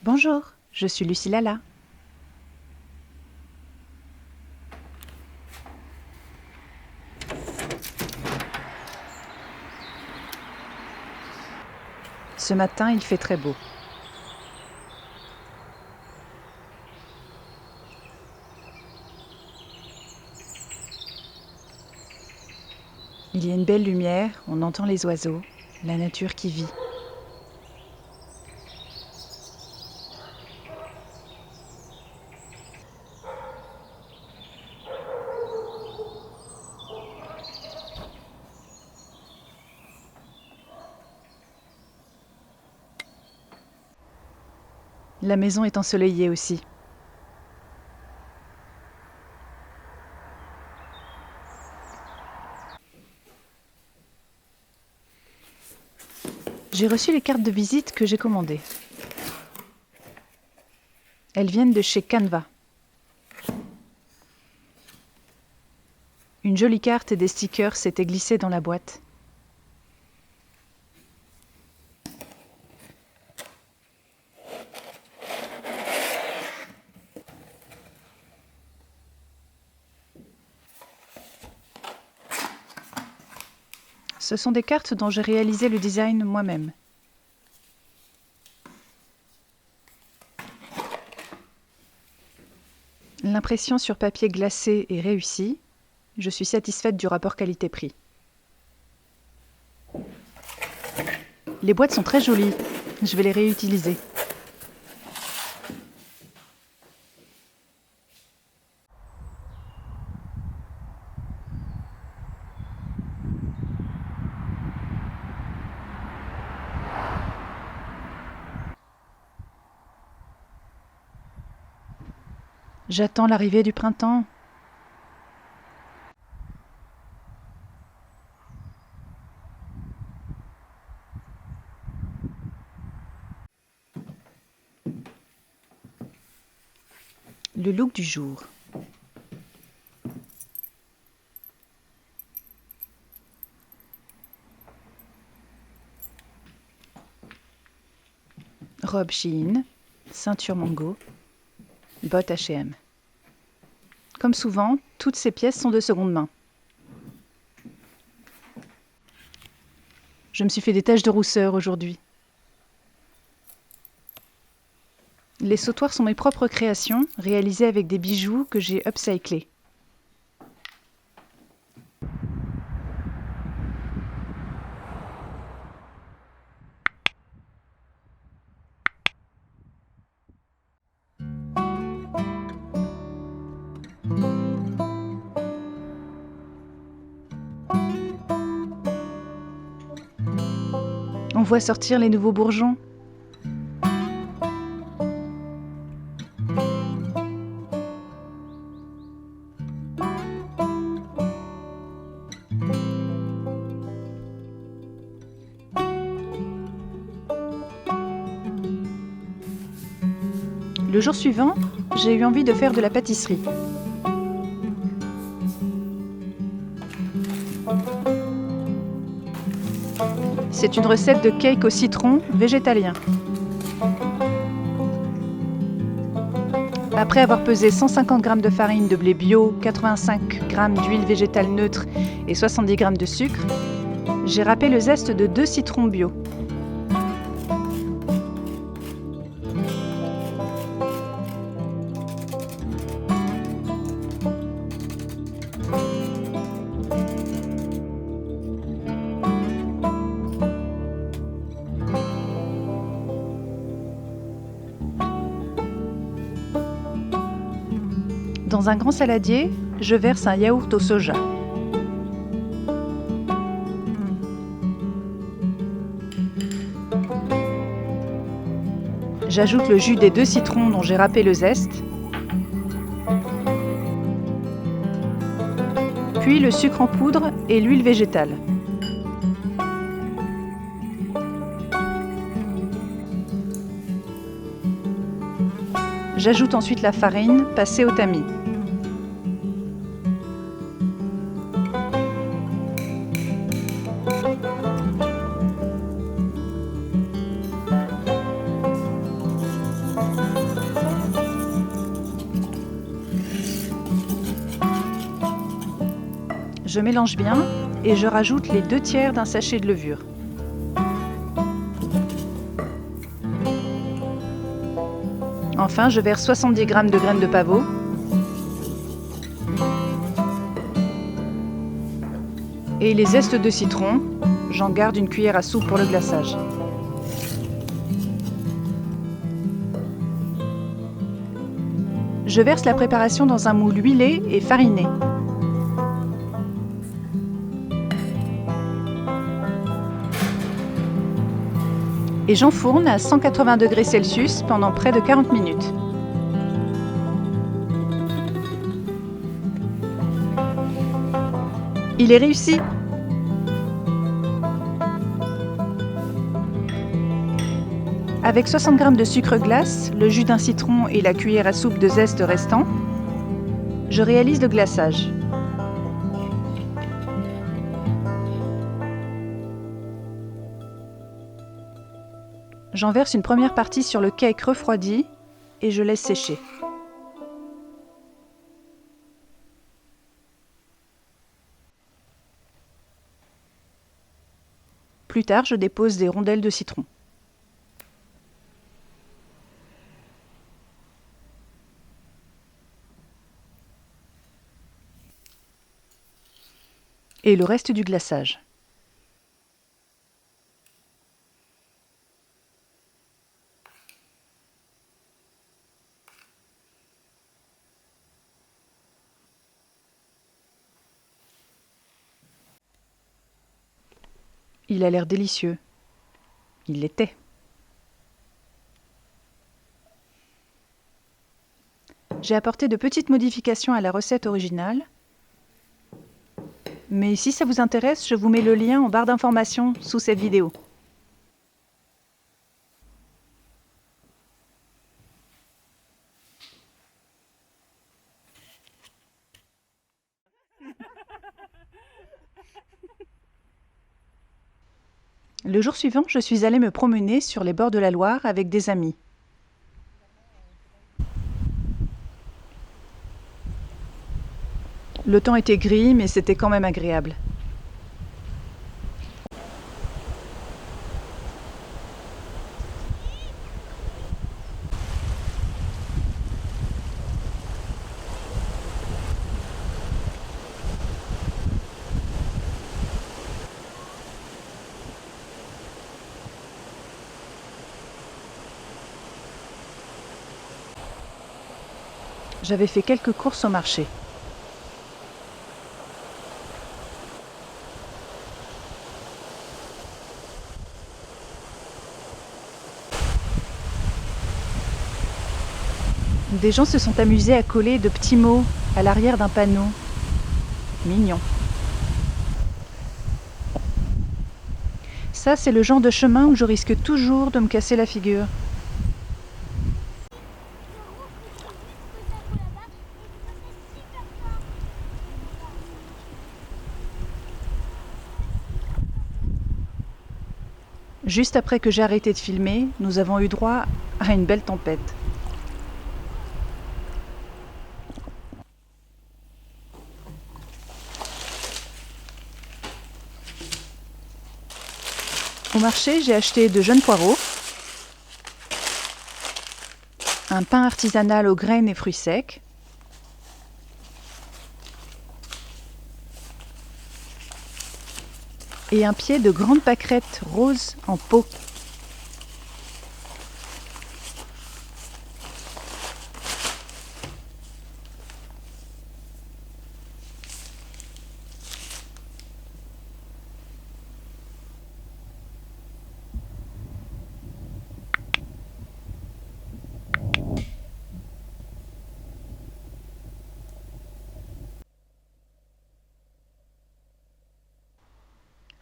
Bonjour, je suis Lucie Lala. Ce matin, il fait très beau. Il y a une belle lumière, on entend les oiseaux, la nature qui vit. La maison est ensoleillée aussi. J'ai reçu les cartes de visite que j'ai commandées. Elles viennent de chez Canva. Une jolie carte et des stickers s'étaient glissés dans la boîte. Ce sont des cartes dont j'ai réalisé le design moi-même. L'impression sur papier glacé est réussie. Je suis satisfaite du rapport qualité-prix. Les boîtes sont très jolies. Je vais les réutiliser. J'attends l'arrivée du printemps. Le look du jour. Robe Shein, ceinture Mango, bottes H&M. Comme souvent, toutes ces pièces sont de seconde main. Je me suis fait des taches de rousseur aujourd'hui. Les sautoirs sont mes propres créations, réalisées avec des bijoux que j'ai upcyclés. On voit sortir les nouveaux bourgeons. Le jour suivant, j'ai eu envie de faire de la pâtisserie. C'est une recette de cake au citron végétalien. Après avoir pesé 150 g de farine de blé bio, 85 g d'huile végétale neutre et 70 g de sucre, j'ai râpé le zeste de 2 citrons bio. Dans un grand saladier, je verse un yaourt au soja. J'ajoute le jus des 2 citrons dont j'ai râpé le zeste puis le sucre en poudre et l'huile végétale. J'ajoute ensuite la farine passée au tamis. Je mélange bien et je rajoute les 2/3 d'un sachet de levure. Enfin, je verse 70 g de graines de pavot, et les zestes de citron, j'en garde une cuillère à soupe pour le glaçage. Je verse la préparation dans un moule huilé et fariné. Et j'enfourne à 180 degrés Celsius pendant près de 40 minutes. Il est réussi! Avec 60 g de sucre glace, le jus d'un citron et la cuillère à soupe de zeste restant, je réalise le glaçage. J'en verse une première partie sur le cake refroidi et je laisse sécher. Plus tard, je dépose des rondelles de citron. Et le reste du glaçage. Il a l'air délicieux. Il l'était. J'ai apporté de petites modifications à la recette originale. Mais si ça vous intéresse, je vous mets le lien en barre d'informations sous cette vidéo. Le jour suivant, je suis allée me promener sur les bords de la Loire avec des amis. Le temps était gris, mais c'était quand même agréable. J'avais fait quelques courses au marché. Des gens se sont amusés à coller de petits mots à l'arrière d'un panneau. Mignon. Ça, c'est le genre de chemin où je risque toujours de me casser la figure. Juste après que j'ai arrêté de filmer, nous avons eu droit à une belle tempête. Au marché, j'ai acheté de jeunes poireaux, un pain artisanal aux graines et fruits secs, et un pied de grande pâquerette rose en pot.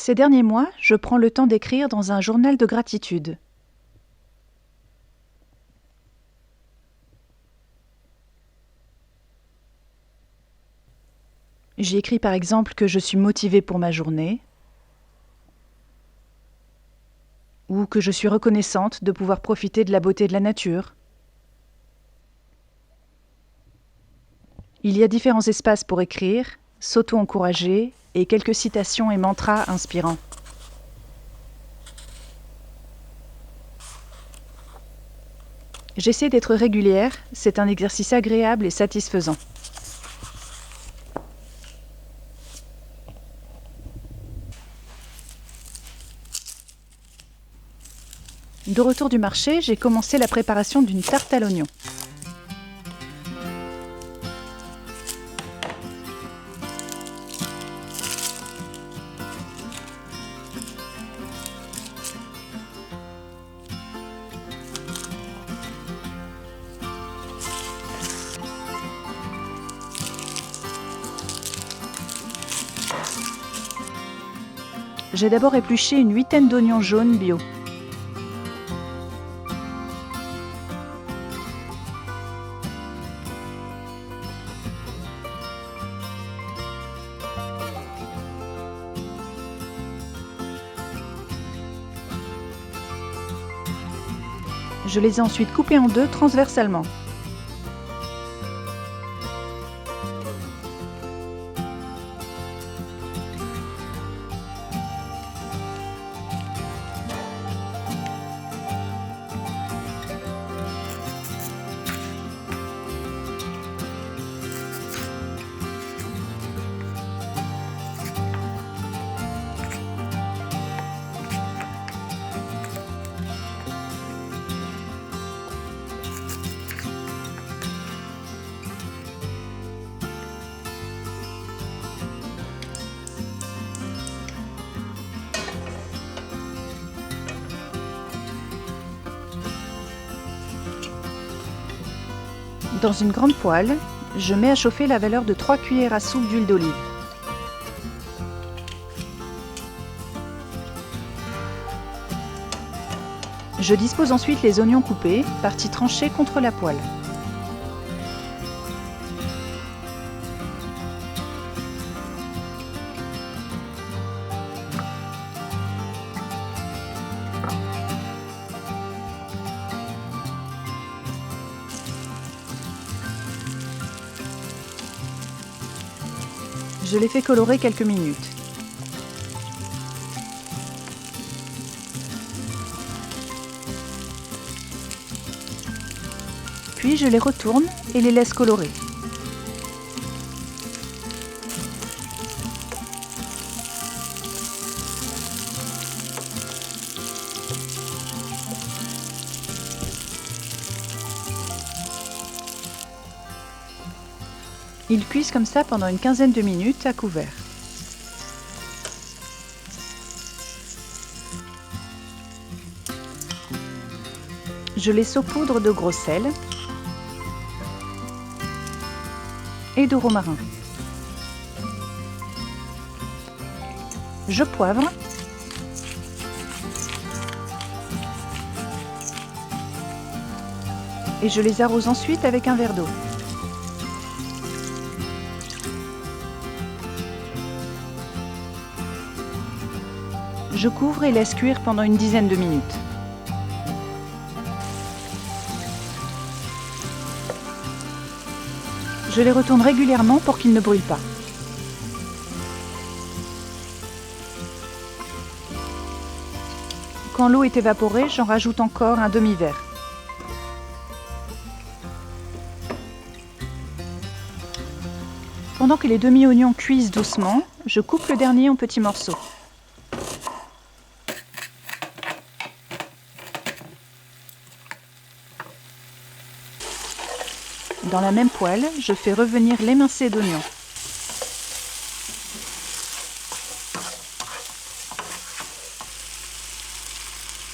Ces derniers mois, je prends le temps d'écrire dans un journal de gratitude. J'y écris par exemple que je suis motivée pour ma journée ou que je suis reconnaissante de pouvoir profiter de la beauté de la nature. Il y a différents espaces pour écrire, s'auto-encourager et quelques citations et mantras inspirants. J'essaie d'être régulière, c'est un exercice agréable et satisfaisant. De retour du marché, j'ai commencé la préparation d'une tarte à l'oignon. J'ai d'abord épluché une 8aine d'oignons jaunes bio. Je les ai ensuite coupés en deux transversalement. Dans une grande poêle, je mets à chauffer la valeur de 3 cuillères à soupe d'huile d'olive. Je dispose ensuite les oignons coupés, partie tranchée contre la poêle. Je les fais colorer quelques minutes. Puis je les retourne et les laisse colorer. Ils cuisent comme ça pendant une quinzaine de minutes à couvert. Je les saupoudre de gros sel et de romarin. Je poivre et je les arrose ensuite avec un verre d'eau. Je couvre et laisse cuire pendant une dizaine de minutes. Je les retourne régulièrement pour qu'ils ne brûlent pas. Quand l'eau est évaporée, j'en rajoute encore un demi-verre. Pendant que les demi-oignons cuisent doucement, je coupe le dernier en petits morceaux. Dans la même poêle, je fais revenir l'émincé d'oignon.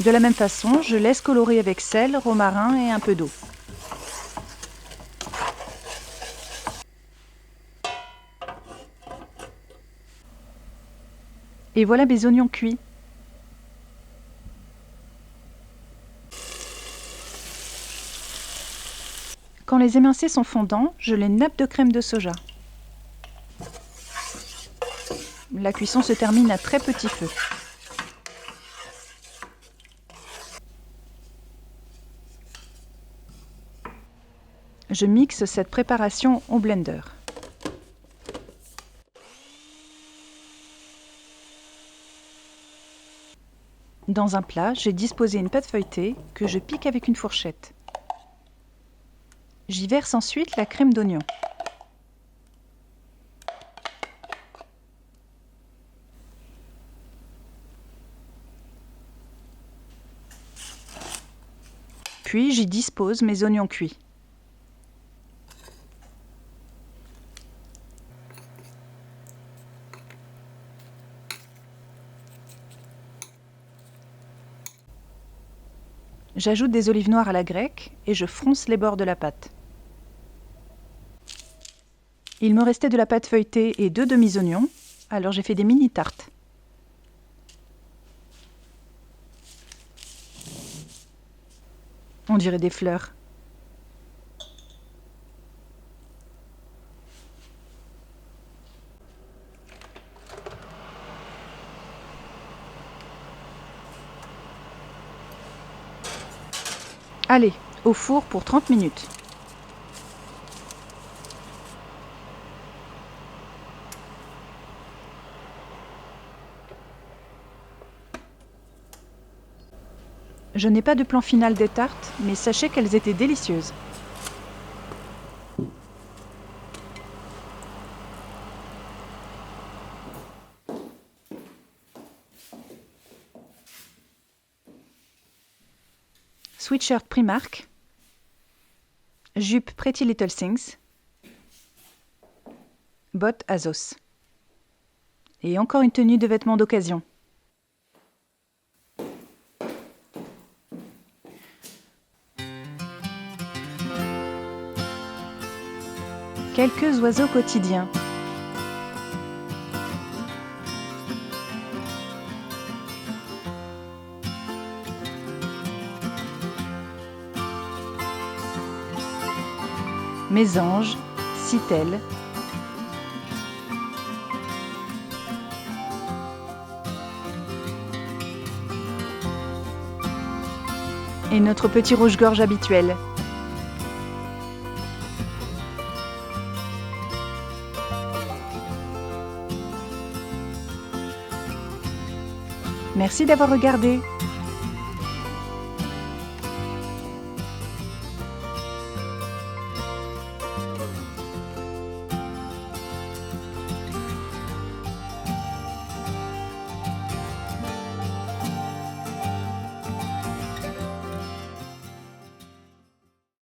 De la même façon, je laisse colorer avec sel, romarin et un peu d'eau. Et voilà mes oignons cuits. Quand les émincés sont fondants, je les nappe de crème de soja. La cuisson se termine à très petit feu. Je mixe cette préparation au blender. Dans un plat, j'ai disposé une pâte feuilletée que je pique avec une fourchette. J'y verse ensuite la crème d'oignon. Puis j'y dispose mes oignons cuits. J'ajoute des olives noires à la grecque et je fronce les bords de la pâte. Il me restait de la pâte feuilletée et 2 demi-oignons, alors j'ai fait des mini-tartes. On dirait des fleurs. Allez, au four pour 30 minutes. Je n'ai pas de plan final des tartes, mais sachez qu'elles étaient délicieuses. Sweatshirt Primark, jupe Pretty Little Things, bottes Azos. Et encore une tenue de vêtements d'occasion. Quelques oiseaux quotidiens. Mésange, citelle. Et notre petit rouge-gorge habituel. Merci d'avoir regardé.